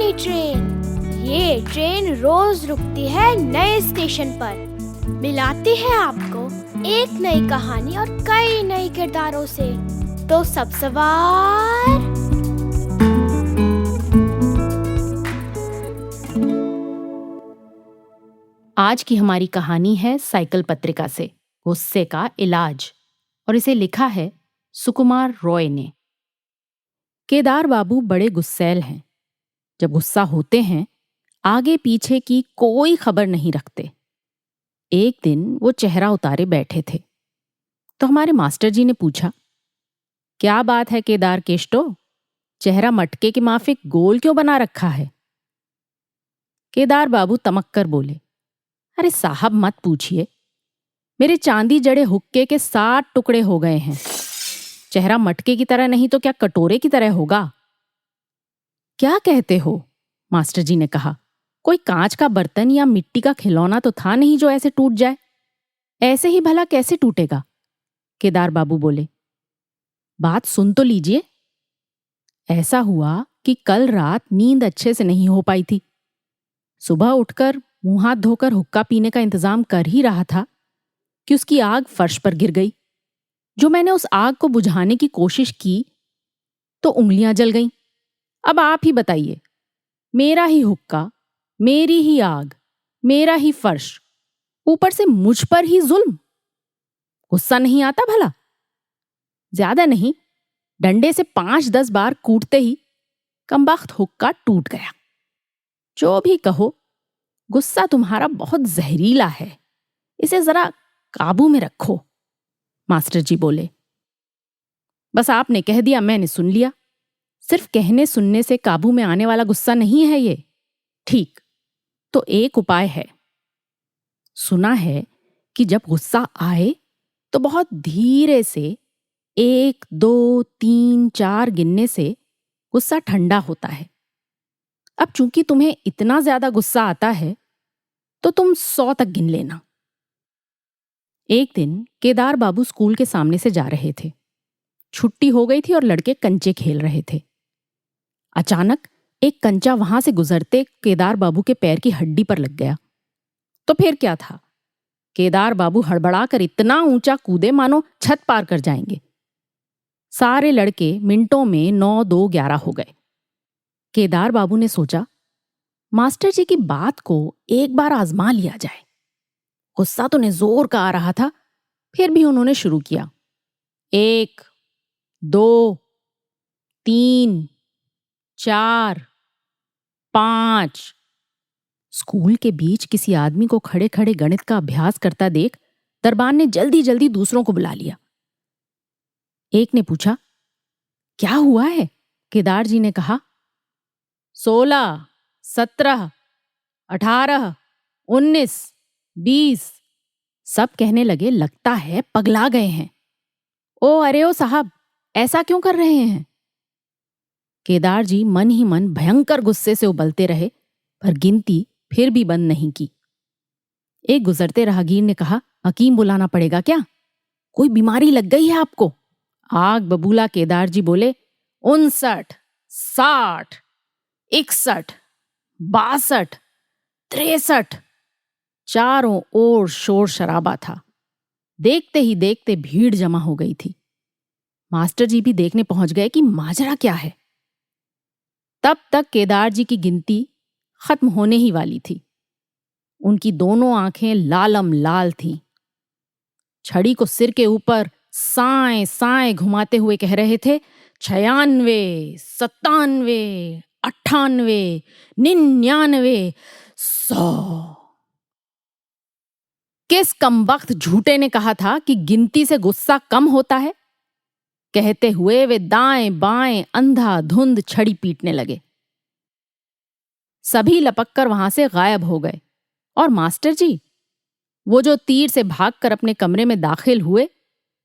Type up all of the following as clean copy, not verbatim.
पुरानी ट्रेन। ये ट्रेन रोज रुकती है नए स्टेशन पर, मिलाती है आपको एक नई कहानी और कई नए किरदारों से। तो सब सवार। आज की हमारी कहानी है साइकिल पत्रिका से, गुस्से का इलाज, और इसे लिखा है सुकुमार रॉय ने। केदार बाबू बड़े गुस्सैल हैं। जब गुस्सा होते हैं आगे पीछे की कोई खबर नहीं रखते। एक दिन वो चेहरा उतारे बैठे थे तो हमारे मास्टर जी ने पूछा, क्या बात है केदार केष्टो, चेहरा मटके के माफिक गोल क्यों बना रखा है? केदार बाबू तमक कर बोले, अरे साहब मत पूछिए, मेरे चांदी जड़े हुक्के के 60 टुकड़े हो गए हैं। चेहरा मटके की तरह नहीं तो क्या कटोरे की तरह होगा? क्या कहते हो? मास्टर जी ने कहा, कोई कांच का बर्तन या मिट्टी का खिलौना तो था नहीं जो ऐसे टूट जाए। ऐसे ही भला कैसे टूटेगा? केदार बाबू बोले, बात सुन तो लीजिए। ऐसा हुआ कि कल रात नींद अच्छे से नहीं हो पाई थी। सुबह उठकर मुंह हाथ धोकर हुक्का पीने का इंतजाम कर ही रहा था कि उसकी आग फर्श पर गिर गई। जो मैंने उस आग को बुझाने की कोशिश की तो उंगलियां जल गईं। अब आप ही बताइए, मेरा ही हुक्का, मेरी ही आग, मेरा ही फर्श, ऊपर से मुझ पर ही जुल्म। गुस्सा नहीं आता भला? ज्यादा नहीं, डंडे से 5-10 बार कूटते ही कमबख्त हुक्का टूट गया। जो भी कहो, गुस्सा तुम्हारा बहुत जहरीला है, इसे जरा काबू में रखो। मास्टर जी बोले, बस आपने कह दिया, मैंने सुन लिया। सिर्फ कहने सुनने से काबू में आने वाला गुस्सा नहीं है ये। ठीक, तो एक उपाय है। सुना है कि जब गुस्सा आए तो बहुत धीरे से 1, 2, 3, 4 गिनने से गुस्सा ठंडा होता है। अब चूंकि तुम्हें इतना ज्यादा गुस्सा आता है तो तुम 100 तक गिन लेना। एक दिन केदार बाबू स्कूल के सामने से जा रहे थे। छुट्टी हो गई थी और लड़के कंचे खेल रहे थे। अचानक एक कंचा वहां से गुजरते केदार बाबू के पैर की हड्डी पर लग गया। तो फिर क्या था, केदार बाबू हड़बड़ा कर इतना ऊंचा कूदे मानो छत पार कर जाएंगे। सारे लड़के मिनटों में 9, 2, 11 हो गए। केदार बाबू ने सोचा, मास्टर जी की बात को एक बार आजमा लिया जाए। गुस्सा तो जोर का आ रहा था, फिर भी उन्होंने शुरू किया। 1, 2, 3, 4, 5। स्कूल के बीच किसी आदमी को खड़े खड़े गणित का अभ्यास करता देख दरबान ने जल्दी जल्दी दूसरों को बुला लिया। एक ने पूछा, क्या हुआ है? केदार जी ने कहा, 16, 17, 18, 19, 20। सब कहने लगे, लगता है पगला गए हैं। अरे ओ साहब, ऐसा क्यों कर रहे हैं? केदार जी मन ही मन भयंकर गुस्से से उबलते रहे, पर गिनती फिर भी बंद नहीं की। एक गुजरते राहगीर ने कहा, हकीम बुलाना पड़ेगा क्या? कोई बीमारी लग गई है आपको? आग बबूला केदार जी बोले, 59, 60, 61, 62, 63। चारों ओर शोर शराबा था। देखते ही देखते भीड़ जमा हो गई थी। मास्टर जी भी देखने पहुंच गए कि माजरा क्या है। तब तक केदार जी की गिनती खत्म होने ही वाली थी। उनकी दोनों आंखें लालम लाल थीं। छड़ी को सिर के ऊपर साएं साएं घुमाते हुए कह रहे थे, 96, 97, 98, 99, 100। किस कमबख्त झूठे ने कहा था कि गिनती से गुस्सा कम होता है? कहते हुए वे दाएं बाएं अंधाधुंध छड़ी पीटने लगे। सभी लपककर वहां से गायब हो गए और मास्टर जी, वो जो तीर से भागकर अपने कमरे में दाखिल हुए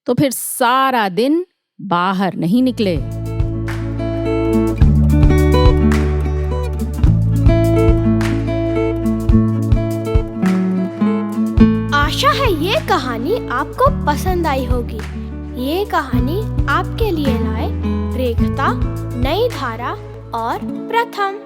तो फिर सारा दिन बाहर नहीं निकले। आशा है ये कहानी आपको पसंद आई होगी। ये कहानी आपके लिए लाए रेखता, नई धारा और प्रथम।